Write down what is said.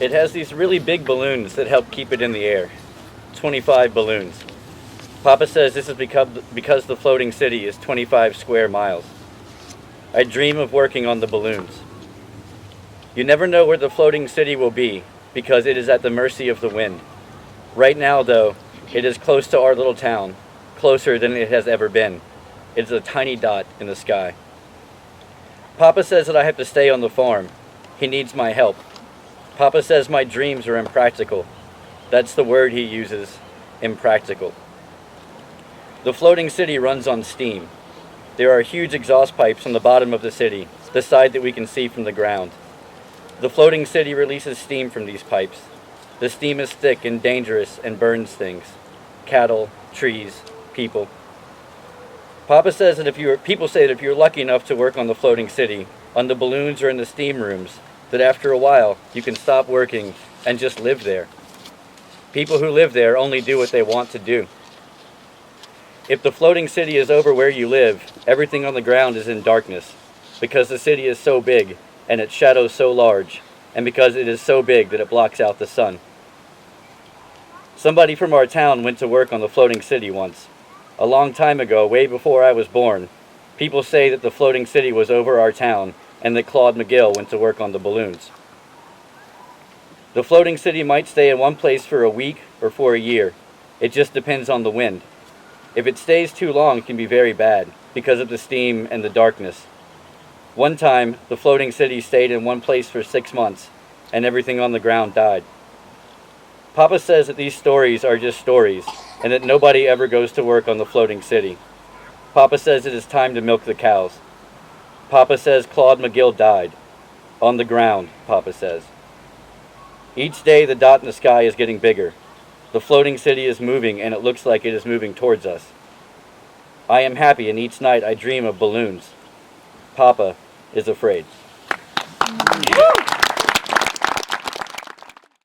It has these really big balloons that help keep it in the air. 25 balloons. Papa says this is because the floating city is 25 square miles. I dream of working on the balloons. You never know where the floating city will be because it is at the mercy of the wind. Right now, though, it is close to our little town, closer than it has ever been. It is a tiny dot in the sky. Papa says that I have to stay on the farm. He needs my help. Papa says my dreams are impractical. That's the word he uses, impractical. The floating city runs on steam. There are huge exhaust pipes on the bottom of the city, the side that we can see from the ground. The floating city releases steam from these pipes. The steam is thick and dangerous and burns things. Cattle, trees, people. Papa says that people say that if you're lucky enough to work on the floating city, on the balloons or in the steam rooms, that after a while you can stop working and just live there. People who live there only do what they want to do. If the floating city is over where you live, everything on the ground is in darkness, because the city is so big and its shadow so large, and because it is so big that it blocks out the sun. Somebody from our town went to work on the floating city once. A long time ago, way before I was born, people say that the floating city was over our town and that Claude McGill went to work on the balloons. The floating city might stay in one place for a week or for a year. It just depends on the wind. If it stays too long, it can be very bad because of the steam and the darkness. One time, the floating city stayed in one place for 6 months and everything on the ground died. Papa says that these stories are just stories and that nobody ever goes to work on the floating city. Papa says it is time to milk the cows. Papa says Claude McGill died. On the ground, Papa says. Each day the dot in the sky is getting bigger. The floating city is moving and it looks like it is moving towards us. I am happy and each night I dream of balloons. Papa is afraid. Woo!